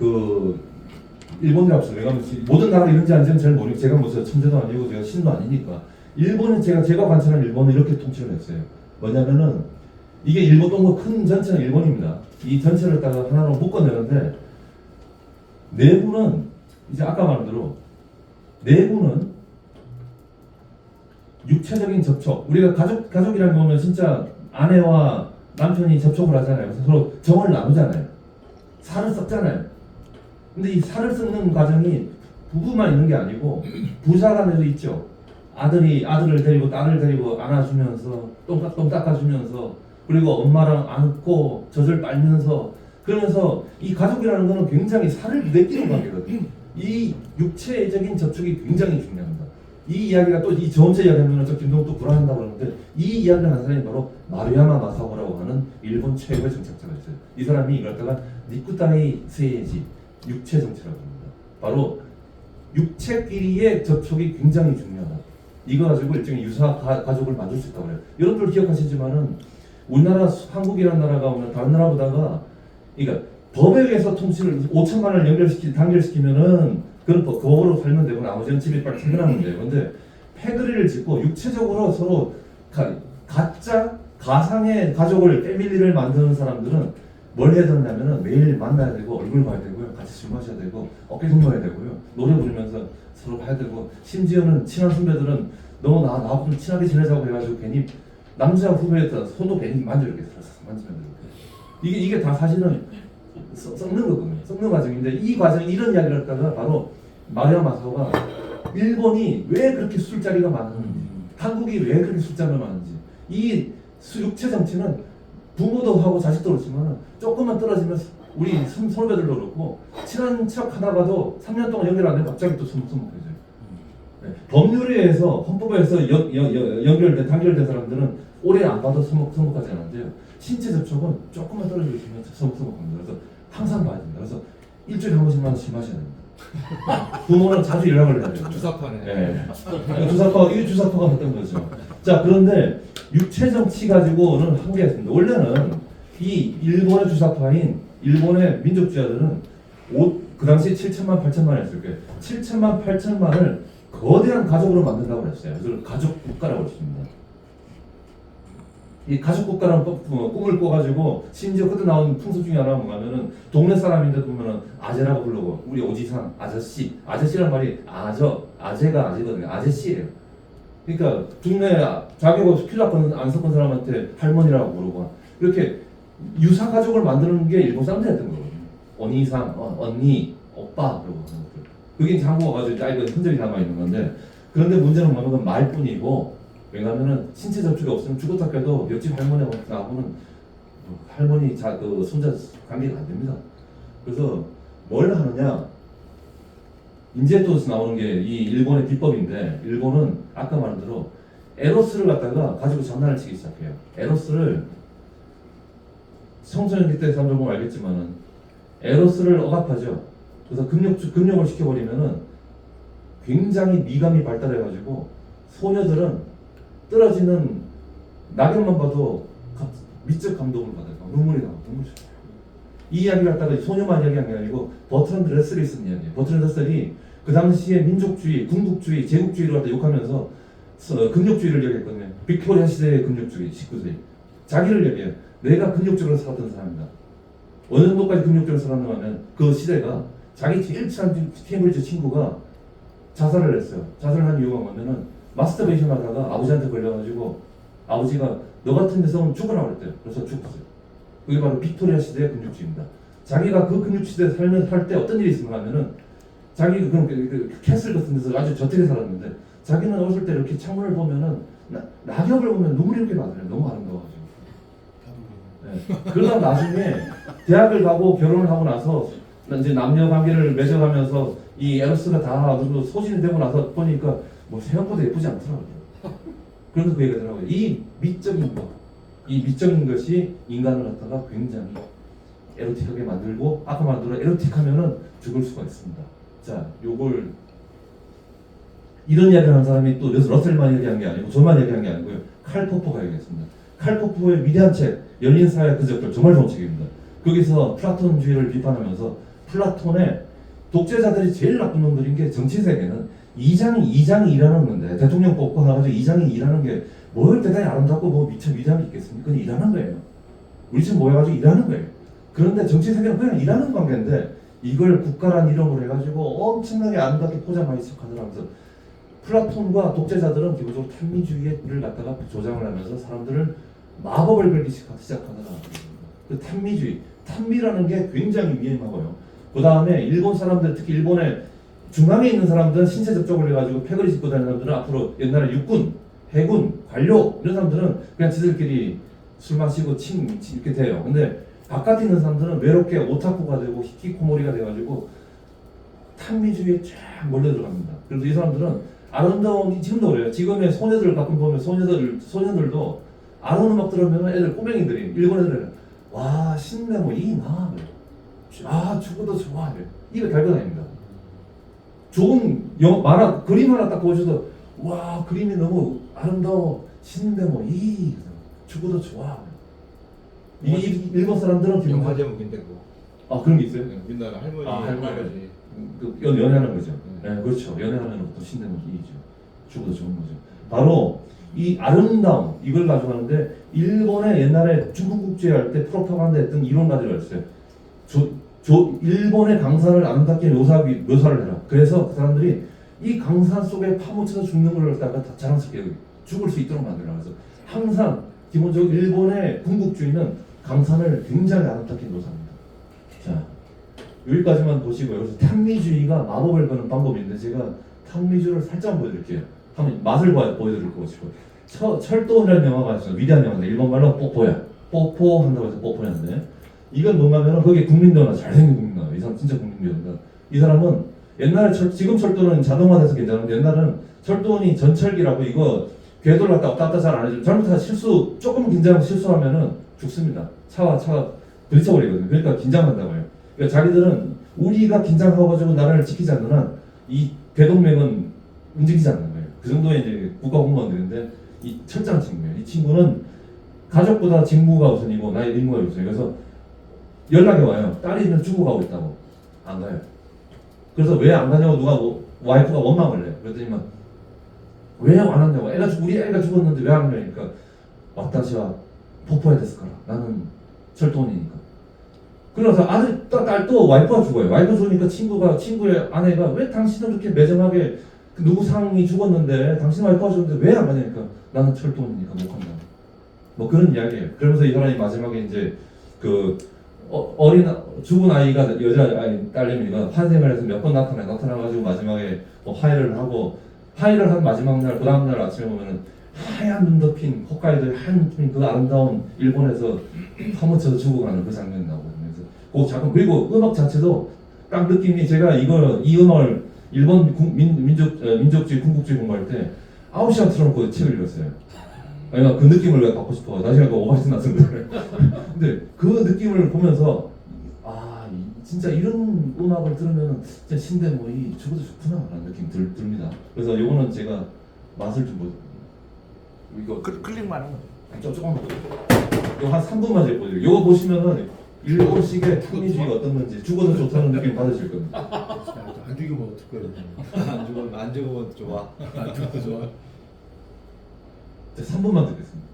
그 일본이라고 했어요. 왜냐하면 모든 나라가 이런지 아닌지는 잘 모르고 제가 뭐 천재도 아니고 제가 신도 아니니까 일본은 제가 관찰한 일본은 이렇게 통치를 했어요. 뭐냐면은 이게 일본 동부 큰 전체는 일본입니다. 이 전체를 따가 하나로 묶어내는데 내부는 이제 아까 말한 대로 내부는 육체적인 접촉. 우리가 가족이라는 거 보면 진짜 아내와 남편이 접촉을 하잖아요. 그래서 서로 정을 나누잖아요. 살을 썩잖아요. 근데 이 살을 썩는 과정이 부부만 있는 게 아니고 부자 간에도 있죠. 아들을 데리고 딸을 데리고 안아주면서 똥 닦아주면서 그리고 엄마랑 안고 젖을 빨면서 그러면서 이 가족이라는 거는 굉장히 살을 내끼는 관계거든요. 이 육체적인 접촉이 굉장히 중요합니다. 이 이야기가 또 이 저 혼자 이야기하면 저 김동욱 또 불안한다고 그러는데 이 이야기를 한 사람이 바로 마루야마 마사오라고 하는 일본 최고의 정착자가 있어요. 이 사람이 이걸 갖다가 니쿠타이 세이지 육체 정치라고 합니다. 바로 육체끼리의 접촉이 굉장히 중요하다. 이거 가지고 일종의 유사 가족을 만들 수 있다고 해요. 여러분들 기억하시지만은 우리나라 한국이라는 나라가 오늘 다른 나라보다가 그러니까 법에 의해서 통치를 5천만 원을 단결시키면은 그런 법으로 살면 되고 나머지는 집에 빨리 퇴근하면 돼요. 근데 패거리를 짓고 육체적으로 서로 가짜 가상의 가족을 패밀리를 만드는 사람들은 뭘 해야 되냐면은 매일 만나야 되고 얼굴 봐야 되고요. 같이 술 마셔야 되고 어깨 동무해야 되고요. 노래 부르면서 서로 봐야 되고 심지어는 친한 선배들은 너 나하고 좀 친하게 지내자고 해가지고 괜히 남자 후배였다 손도 괜히 만지면 이게 다 사실은 썩는 거거든요. 썩는 과정인데 이 과정 이런 이야기를 했다가 바로 마루야 마사오가 일본이 왜 그렇게 술자리가 많은지 한국이 왜 그렇게 술자리가 많은지 이 육체 정치는 부모도 하고 자식도 그렇지만 조금만 떨어지면 우리 선배들도 그렇고 친한 척 하다가도 3년 동안 연결 안 되면 갑자기 또 서먹서먹해져요. 네. 법률에 의해서 헌법에서 단결된 사람들은 오래 안 봐도 서먹서먹하지 않은데요. 신체 접촉은 조금만 떨어져 있으면 서먹서먹합니다. 그래서 항상 봐야 됩니다. 그래서 일주일에 한 번씩만 술 마셔야 됩니다. 부모는 자주 연락을 해야 돼요. 주사파네. 네. 이게 주사파가 했던 거죠. 자, 그런데 육체 정치 가지고는 한계가 있습니다. 원래는 이 일본의 주사파인 일본의 민족주의자들은 그 당시 7천만 8천만 했을 거예요. 7천만 8천만을 거대한 가족으로 만든다고 그랬어요. 그래서 가족 국가라고 했습니다. 이 가족 국가라는 꿈을 꿔가지고 심지어 그때 나온 풍습 중에 하나가 뭐냐면은 동네 사람인데 보면은 아재라고 부르고 우리 오지상 아저씨란 말이 아재가 아재거든요. 아저씨예요. 그러니까 동네 자기가 필요 안 섞은 사람한테 할머니라고 부르고 이렇게 유사 가족을 만드는 게 일본 사람들이 했던 거거든요. 언니상, 언니, 오빠 그러고 그게 한국 와가지고 짧은 흔적이 남아 있는 건데 그런데 문제는 뭐냐면 말뿐이고. 왜냐하면은 신체 접촉이 없으면 죽었다 깨도 옆집 할머니하고는 할머니 손자 관계가 안 됩니다. 그래서 뭘 하느냐? 이제 또 나오는 게 이 일본의 비법인데 일본은 아까 말한 대로 에로스를 갖다가 가지고 장난을 치기 시작해요. 에로스를 청소년기 때 사람들 보면 알겠지만은 에로스를 억압하죠. 그래서 금욕을 시켜버리면은 굉장히 미감이 발달해가지고 소녀들은 떨어지는 낙엽만 봐도 미적 감동을 받아요. 눈물이 나고 이 이야기를 갖다가 소녀만 이야기한 게 아니고 버트런드 러셀이 쓴 이야기예요. 버트런드 러셀이 그 당시에 민족주의, 군국주의, 제국주의를 갖다 욕하면서 금욕주의를 얘기했거든요. 빅토리아 시대의 금욕주의, 19세기. 자기를 얘기해요. 내가 금욕적으로 살았던 사람이다. 어느 정도까지 금욕적으로 살았는가 하면 그 시대가 자기 제일 친한 케임브리지 친구가 자살을 했어요. 자살을 한 이유가 뭐냐면은 마스터베이션 하다가 아버지한테 걸려가지고 아버지가 너 같은 데서 오면 죽으라고 그랬대요. 그래서 죽었어요. 그게 바로 빅토리아 시대의 금육지입니다. 자기가 그 금육시대에 살 때 어떤 일이 있었나 하면은 자기가 그 캐슬 같은 데서 아주 저택에 살았는데 자기는 어렸을 때 이렇게 창문을 보면은 낙엽을 보면 눈물이 이렇게 나더래요. 너무 아름다워가지고. 네. 그러다 나중에 대학을 가고 결혼을 하고 나서 이제 남녀 관계를 맺어가면서 이 에로스가 다 어느 정도 소진이 되고 나서 보니까 뭐 생각보다 예쁘지 않더라고요. 그래서 그 얘기가 더라고요. 이 미적인 것이 인간을 갖다가 굉장히 에로틱하게 만들고 아까 말한 대로 에로틱하면은 죽을 수가 있습니다. 자, 요걸 이런 이야기를 하는 사람이 또 러셀만 얘기한 게 아니고 저만 얘기한 게 아니고요. 칼 포퍼가 얘기했습니다. 칼 포퍼의 위대한 책 열린 사회 근접들 정말 좋은 책입니다. 거기서 플라톤주의를 비판하면서 플라톤의 독재자들이 제일 나쁜 놈들인 게 정치 세계는 이장이 일하는 건데 대통령 뽑고 나가지고 이장이 일하는 게 뭘 대단히 아름답고 뭐 미처 위대함이 있겠습니까? 그건 일하는 거예요. 우리 지금 모여가지고 일하는 거예요. 그런데 정치 세계는 그냥 일하는 관계인데 이걸 국가란 이름으로 해가지고 엄청나게 아름답게 포장하기 시작하더라면서 플라톤과 독재자들은 기본적으로 탄미주의를 갖다가 조장을 하면서 사람들을 마법을 걸기 시작하더라. 그 탄미주의, 탄미라는 게 굉장히 위험하고요. 그 다음에 일본 사람들, 특히 일본의 중앙에 있는 사람들은 신체 접촉을 해가지고 패거리 짚고 다니는 사람들은 앞으로 옛날에 육군, 해군, 관료 이런 사람들은 그냥 지들끼리 술 마시고 이렇게 돼요. 근데 바깥에 있는 사람들은 외롭게 오타쿠가 되고 히키코모리가 돼가지고 탄미주의에 쫙 몰려 들어갑니다. 그래서 이 사람들은 아름다운, 지금도 그래요. 지금의 소녀들 가끔 보면 소녀들도 아름 음악 들으면 애들 꼬맹이들이 일본 애들은 와 신내 뭐 이나 아 죽어도 좋아 이거 달고 다닙니다. 좋은 만화 그림 하나 딱 보여줘도 와 그림이 너무 아름다워 신내 뭐이 죽어도 좋아. 이 일본 사람들은 영화 제목인데 그거. 아 그런 게 있어요? 네, 옛날에 할머니 할머니 그 연애하는 거죠. 네, 그렇죠. 연애하면 또 신내는 이죠. 죽어도 좋은 거죠. 바로 이 아름다움 이걸 가지고 하는데 일본의 옛날에 중국국제할 때 프로파간다 했던 이론 가지고 있어요. 일본의 강산을 아름답게 묘사를 해라. 그래서 그 사람들이 이 강산 속에 파묻혀서 죽는 걸 갖다가 다 자랑스럽게 죽을 수 있도록 만들라. 그래서 항상 기본적으로 일본의 군국주의는 강산을 굉장히 아름답게 묘사합니다. 자, 여기까지만 보시고요. 그래서 탄미주의가 마법을 거는 방법인데 제가 탄미주의를 살짝 보여드릴게요. 한번 맛을 보여드릴 거고 철도라는 영화가 있어요. 위대한 영화인데 일본 말로 뽀뽀야. 뽀뽀 한다고 해서 뽀뽀였는데 이건 뭔가면은 거기 국민도나 잘생긴 국민도. 이 사람 진짜 국민도입니다. 이 사람은 옛날에 지금 철도는 자동화돼서 괜찮은데 옛날에는 철도원이 전철기라고 이거 궤도를 갖다 왔다 갔다 잘 안 해주면 잘못해서 조금 긴장해서 실수하면은 죽습니다. 차가 부딪혀버리거든요. 그러니까 긴장한다고 해요. 그러니까 자기들은 우리가 긴장하고가지고 나라를 지키지 않는 한 이 궤동맥은 움직이지 않는 거예요. 그 정도의 이제 국가 공무원들인데 이 철저한 친구예요. 이 친구는 가족보다 직무가 우선이고 나의 의무가 우선이에요. 그래서 연락이 와요. 딸이 중국 가고 있다고. 안 가요. 그래서 왜 안 가냐고 누가 와이프가 원망을 해요. 그랬더니 왜 안 왔냐고. 우리 애가 죽었는데 왜 안 가냐니까 왔다시와 포포해야 됐을까라. 나는 철도원이니까. 그래서 딸도 와이프가 죽어요. 와이프 죽으니까 친구의 아내가 왜 당신은 그렇게 매정하게 누구 상이 죽었는데 당신 와이프가 죽었는데 왜 안 가냐니까 나는 철도원이니까 못 간다. 뭐 그런 이야기예요. 그러면서 이 사람이 마지막에 이제 죽은 아이가 딸내미가 환생을 해서 몇 번 나타나가지고 마지막에 화해를 한 마지막 날, 그 다음날 아침에 보면은 하얀 눈 덮인 홋카이도의 하얀 눈 그 아름다운 일본에서 파묻혀서 죽어가는 그 장면이 나오거든요. 그리고 음악 자체도 딱 느낌이 제가 이 음악을 일본 민족주의, 군국주의 공부할 때 9시간 틀어놓고 책을 읽었어요. 그러니까 그 느낌을 갖고 싶어. 나중에 그 오바이트 났던 거를. 근데 그 느낌을 보면서 진짜 이런 음악을 들으면 진짜 신대모이 죽어도 좋구나 라는 느낌 듭니다. 그래서 요거는 제가 맛을 좀 이거 클릭만 하면 조금만 이거 한 3분만 보여드릴게요. 요거 보시면은 일본식의 탄미주의가 어떤 건지 죽어도 좋다는 느낌 받으실 겁니다. 안 죽이면 어떡해. 안 죽으면 좋아. 안 죽어도 좋아. 3분만 듣겠습니다.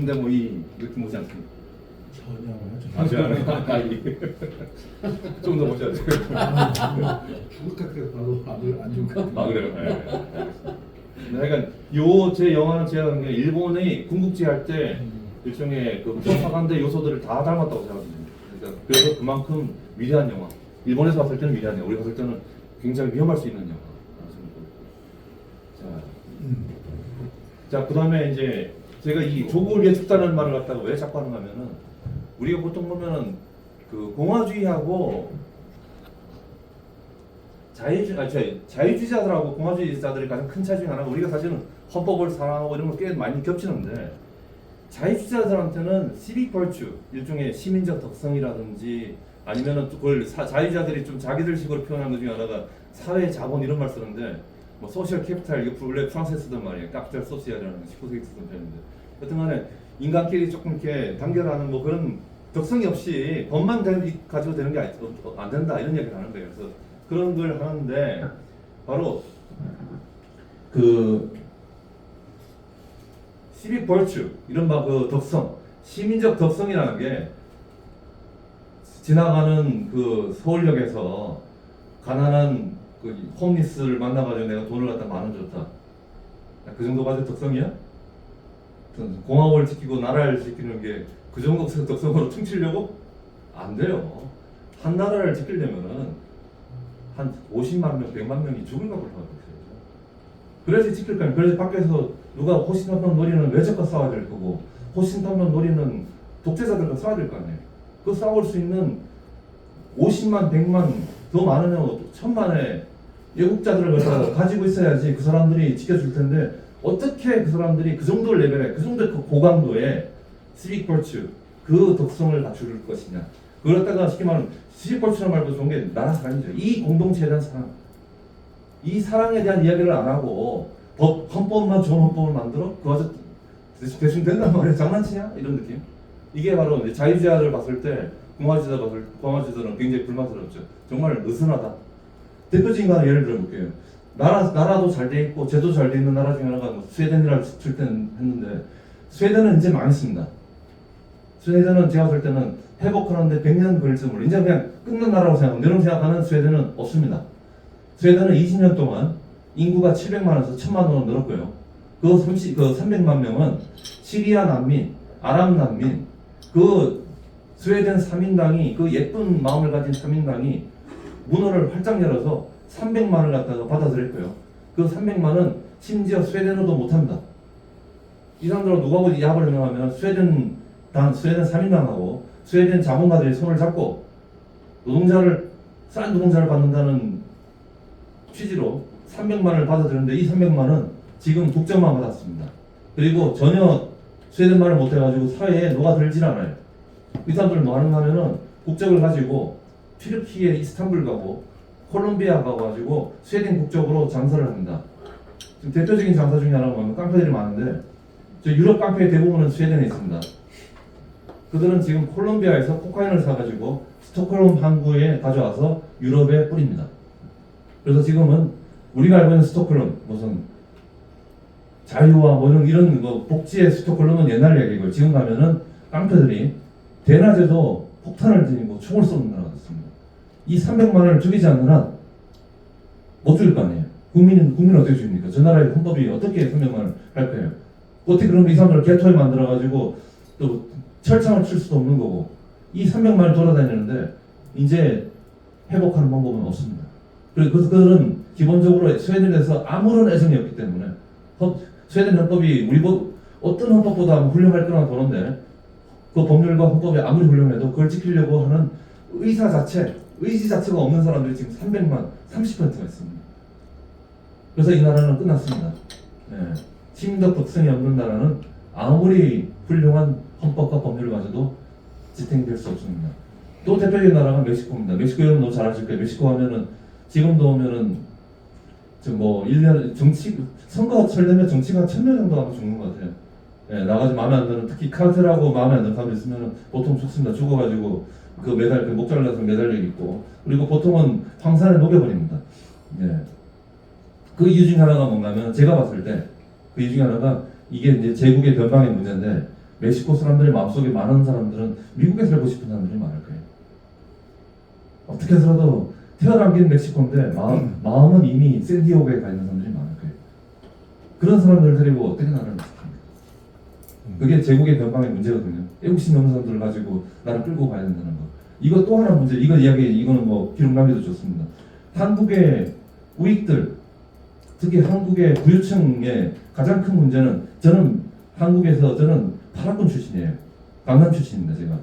상대모의 이렇게 보지 않습니까? 전혀 하죠. 좀더 보셔야 돼요. 죽을 것 같아요. 바로 안 죽을 것 같아요. 아 그래요? 네, 알겠습니다. 그러니까 제 영화는 제가 그냥 일본의 군국지 할 때 일종의 그 프로파간다 요소들을 다 닮았다고 생각합니다. 그러니까 그래서 그만큼 위대한 영화. 일본에서 봤을 때는 위대한 영화, 우리 봤을 때는 굉장히 위험할 수 있는 영화. 자, 그다음에 이제 제가 이 조국을 위해 죽다는 말을 갖다가 왜 자꾸 하는가면은 우리가 보통 보면은 그 공화주의하고 자유주의자들하고 공화주의자들의 가장 큰 차이 중에 하나가 우리가 사실은 헌법을 사랑하고 이런 거 꽤 많이 겹치는데 자유주의자들한테는 civic virtue, 일종의 시민적 덕성이라든지 아니면은 그걸 자유주의자들이 좀 자기들식으로 표현하는 것 중에 하나가 사회 자본 이런 말 쓰는데 뭐 소셜 캐피탈 이거 원래 프랑스에 쓰던 말이에요. 카피탈 소시알이라는 19세기 쓰던 표현인데 여튼간에 인간끼리 조금 이렇게 단결하는 뭐 그런 덕성이 없이 법만 가지고 되는 게 안 된다 이런 얘기를 하는 거예요. 그래서 그런 걸 하는데 바로 그 civic virtue 이른바 그 덕성, 시민적 덕성이라는 게 지나가는 그 서울역에서 가난한 그 홈리스를 만나가지고 내가 돈을 갖다 10,000원 줬다. 그 정도가 덕성이야? 공화국을 지키고 나라를 지키는 게 그 정도 덕성으로 퉁치려고? 안 돼요. 한 나라를 지키려면은 한 50만 명, 100만 명이 죽을 각오를 하고 있어요. 그래서 지킬 거예요. 그래서 밖에서 누가 호신탐탐 노리는 외적과 싸워야 될 거고 호신탐탐 노리는 독재자들과 싸워야 될 거 아니에요. 그 싸울 수 있는 50만, 100만 더 많으면 1000만의 애국자들을 가지고 있어야지 그 사람들이 지켜줄 텐데 어떻게 그 사람들이 그 정도 레벨에 그 정도 그 고강도의 civic virtue 그 덕성을 갖출 것이냐. 그렇다가 쉽게 말하면 civic virtue란 말도 좋은 게 나라 사랑이죠. 이 공동체에 대한 사랑, 이 사랑에 대한 이야기를 안 하고 헌법만 좋은 헌법을 만들어? 그거 아주 대충 된단 말이야. 장난치냐? 이런 느낌. 이게 바로 이제 자유주의자들 봤을 때 공화주의자들은 굉장히 불만스럽죠. 정말 느슨하다. 대표적인 거 하나 예를 들어볼게요. 나라도 잘 돼 있고 제도 잘 돼 있는 나라 중에 하나가 뭐 스웨덴이라고 칠 때는 했는데 스웨덴은 이제 망했습니다. 스웨덴은 제가 볼 때는 회복하는데 100년 걸릴 줄 몰라. 이제 그냥 끝난 나라라고 생각합니다. 여러분 생각하는 스웨덴은 없습니다. 스웨덴은 20년 동안 인구가 700만에서 1000만으로 늘었고요. 그 300만 명은 시리아 난민, 아랍 난민, 그 스웨덴 3인당이 그 예쁜 마음을 가진 3인당이 문호를 활짝 열어서 300만을 갖다가 받아들였고요. 그 300만은 심지어 스웨덴어도 못합니다. 이 사람들은 누구하고 야합을 해명하면 스웨덴 3인당하고 스웨덴 자본가들이 손을 잡고 싼 노동자를 받는다는 취지로 300만을 받아들였는데 이 300만은 지금 국적만 받았습니다. 그리고 전혀 스웨덴말을 못해가지고 사회에 녹아들질 않아요. 이 사람들은 뭐 하는가 하면은 국적을 가지고 튀르키예 이스탄불 가고 콜롬비아 가가지고 스웨덴 국적으로 장사를 합니다. 지금 대표적인 장사 중에 하나가 뭐냐면 깡패들이 많은데 저 유럽 깡패의 대부분은 스웨덴에 있습니다. 그들은 지금 콜롬비아에서 코카인을 사가지고 스톡홀름 항구에 가져와서 유럽에 뿌립니다. 그래서 지금은 우리가 알고 있는 스톡홀름 무슨 자유와 뭐 이런 뭐 복지의 스톡홀름은 옛날 얘기고요. 지금 가면은 깡패들이 대낮에도 폭탄을 들이고 총을 쏘는 나라가 됐습니다. 이 300만을 죽이지 않는 한 못 죽일 거 아니에요. 국민은 어떻게 죽입니까? 저 나라의 헌법이 어떻게 300만을 할 거예요? 어떻게 그러면 이 사람들을 개토에 만들어가지고 또 철창을 칠 수도 없는 거고 이 300만을 돌아다니는데 이제 회복하는 방법은 없습니다. 그래서 그들은 기본적으로 스웨덴에서 아무런 애정이 없기 때문에 스웨덴 헌법이 어떤 헌법보다 훌륭할 거나 보는데 그 법률과 헌법이 아무리 훌륭해도 그걸 지키려고 하는 의지 자체가 없는 사람들이 지금 300만 30%가 있습니다. 그래서 이 나라는 끝났습니다. 시민적 덕성이 없는 나라는 아무리 훌륭한 헌법과 법률을 가져도 지탱될 수 없습니다. 또 대표적인 나라가 멕시코입니다. 멕시코 여러분 너무 잘 아실 거예요. 멕시코 하면은 지금도 오면은 뭐 1년 선거철 되면 정치가 1000명 정도 하고 죽는 것 같아요. 나가지 마음에 안 드는 특히 카르텔하고 마음에 안 드는 사람들 있으면 보통 죽습니다. 죽어가지고 그 목 잘라서 매달려 있고 그리고 보통은 황산에 녹여버립니다. 그 이유 중에 하나가 뭔가면 제가 봤을 때 그 이유 중에 하나가 이게 이제 제국의 변방의 문제인데 멕시코 사람들의 마음속에 많은 사람들은 미국에 살고 싶은 사람들이 많을 거예요. 어떻게 해서라도 태어난 게 멕시코인데 마음은 이미 샌디에고에 가 있는 사람들이 많을 거예요. 그런 사람들 데리고 어떻게 나라를 지킵니까? 그게 제국의 변방의 문제거든요. 애국심 없는 사람들을 가지고 나를 끌고 가야 된다는 거. 이거 또 하나 문제. 이거는 뭐 기록 남겨도 좋습니다. 한국의 우익들, 특히 한국의 부유층의 가장 큰 문제는 저는 파라군 출신이에요. 강남 출신입니다.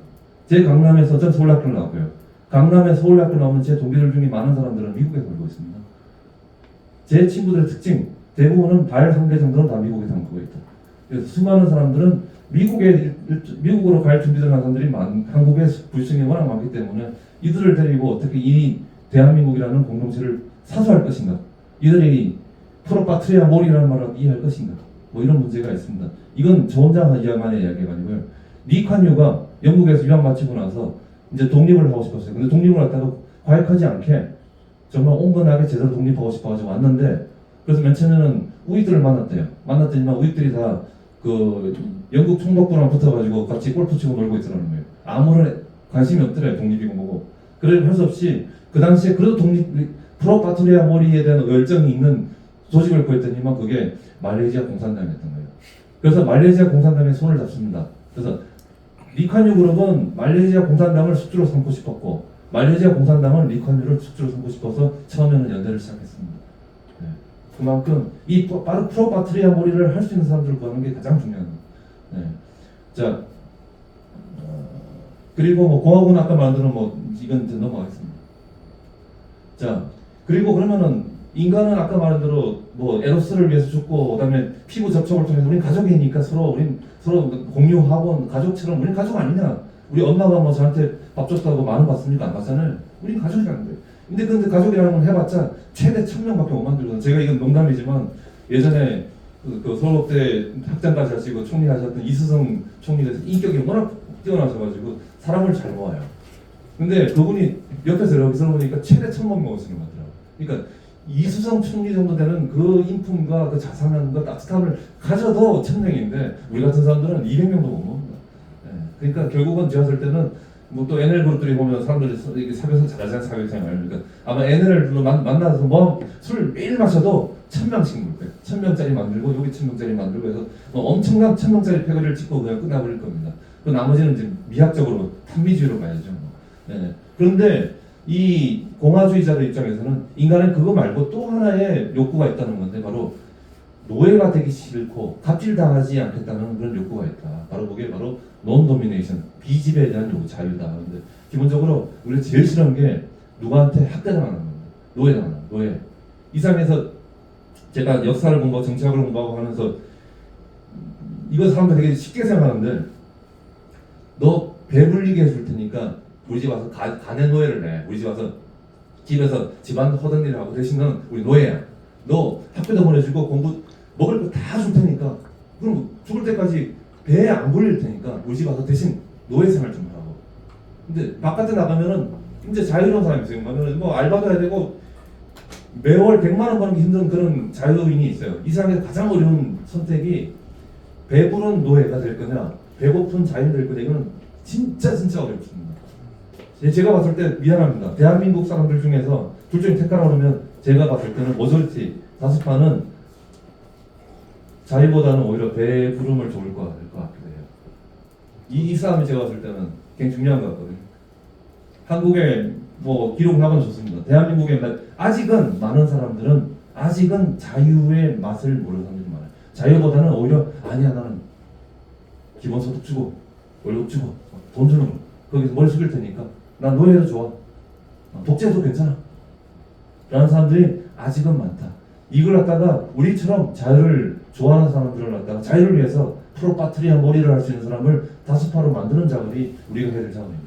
제 강남에서 전 서울대학교를 나왔고요. 강남에 서울대학교 나오는 제 동기들 중에 많은 사람들은 미국에 살고 있습니다. 제 친구들의 특징 대부분은 발 한 개 정도는 다 미국에 담그고 있다. 그래서 수많은 사람들은 미국으로 갈 준비를 하는 사람들이 한국의 부유층이 워낙 많기 때문에 이들을 데리고 어떻게 이 대한민국이라는 공동체를 사수할 것인가? 이들이 프로파트리아 몰이라는 말을 이해할 것인가? 뭐 이런 문제가 있습니다. 이건 저 혼자만의 이야기가 아니고요. 리칸유가 영국에서 유학 마치고 나서 이제 독립을 하고 싶었어요. 근데 독립을 갖다가 과격하지 않게 정말 온건하게 제대로 독립하고 싶어가지고 왔는데, 그래서 맨 처음에는 우익들을 만났대요. 만났더니만 우익들이 다 그 영국 총독부랑 붙어가지고 같이 골프 치고 놀고 있더라는 거예요. 아무런 관심이 없더래요. 독립이고 뭐고. 그래서 할 수 없이 그 당시에 그래도 프로파트리아 몰이에 대한 열정이 있는 조직을 구했더니만 그게 말레이시아 공산당이었던 거예요. 그래서 말레이시아 공산당에 손을 잡습니다. 그래서 리칸유 그룹은 말레이시아 공산당을 숙주로 삼고 싶었고, 말레이시아 공산당은 리칸유를 숙주로 삼고 싶어서 처음에는 연대를 시작했습니다. 네. 그만큼 이 바로 프로파트리아 몰이를 할 수 있는 사람들을 구하는 게 가장 중요한 거예요. 네. 자, 그리고 뭐 공화국은 아까 말한 뭐 이건 이제 넘어가겠습니다. 자, 그리고 그러면은 인간은 아까 말한 대로 뭐 에로스를 위해서 죽고 그다음에 피부 접촉을 통해서 우린 가족이니까 서로 공유하고 가족처럼 우린 가족 아니냐? 우리 엄마가 뭐 저한테 밥 줬다고 만원 받습니까? 안 받잖아요. 우린 가족이라는 거예요. 근데 가족이라는 건 해봤자 최대 1000명밖에 못 만들거든요. 제가 이건 농담이지만 예전에 그 서울대 학장까지 하시고 총리 하셨던 이수성 총리께서 인격이 워낙 뛰어나셔가지고 사람을 잘 모아요. 근데 그분이 옆에서 여기서 보니까 최대 1000명 모으시는 것 같더라고요. 그러니까 이수성 총리 정도 되는 그 인품과 그 자상함과 따뜻함을 가져도 1000명인데 우리 같은 사람들은 200명도 못 모읍니다. 네. 그러니까 결국은 제가 봤을 때는 뭐 또 NL 그룹들이 보면 사람들이 사교성 잘하잖아요. 사교생활. 그러니까 아마 NL을 만나서 뭐 술 매일 마셔도 1000명씩 먹을 거예요. 1000명짜리 만들고 여기 1000명짜리 만들고 해서 엄청난 1000명짜리 패거리를 찍고 그냥 끝나버릴 겁니다. 그 나머지는 이제 미학적으로 탄미주의로 가야죠. 네. 그런데 이 공화주의자들 입장에서는 인간은 그거 말고 또 하나의 욕구가 있다는 건데 바로 노예가 되기 싫고 갑질당하지 않겠다는 그런 욕구가 있다. 바로 그게 바로 논도미네이션, 비지배에 대한 요구, 자유다. 근데 기본적으로 우리가 제일 싫어하는 게 누구한테 학대당하는 겁니다. 노예당하는 노예. 이상에서 제가 역사를 공부하고 정치학을 공부하고 하면서 이거 사람들 되게 쉽게 생각하는데 너 배불리게 해줄 테니까 우리 집 와서 가내 노예를 해. 우리 집 와서 집에서 집안 허던 일을 하고 대신 넌 우리 노예야. 너 학교도 보내주고 공부 먹을 거 다 줄 테니까 그럼 죽을 때까지 배에 안 불릴 테니까 우리 집 와서 대신 노예 생활 좀 하고. 근데 바깥에 나가면은 이제 자유로운 사람이 있어요. 그러면 뭐 알바도 해야 되고 매월 100만 원 버는 게 힘든 그런 자유인이 있어요. 이 세상에서 가장 어려운 선택이 배부른 노예가 될 거냐 배고픈 자유인 될 거냐. 이거는 진짜 어렵습니다. 제가 봤을 때 미안합니다. 대한민국 사람들 중에서 둘 중에 택하라고 그러면 제가 봤을 때는 머저리티 다수파는 자유보다는 오히려 배부름을 좋을 것 같기도 해요. 이 싸움이 제가 봤을 때는 굉장히 중요한 것 같거든요. 한국의 뭐 기록학은 좋습니다. 대한민국에 아직은 많은 사람들은 아직은 자유의 맛을 모르는 사람들이 많아요. 자유보다는 오히려 아니야 나는 기본소득 주고 월급 주고 돈 주는 거 거기서 머리 숙일 테니까 난 노예도 좋아. 독재도 괜찮아. 라는 사람들이 아직은 많다. 이걸 갖다가 우리처럼 자유를 좋아하는 사람들을 갖다가 자유를 위해서 프로파트리아 몰이를 할 수 있는 사람을 다수파로 만드는 작업이 우리가 해야 될 작업입니다.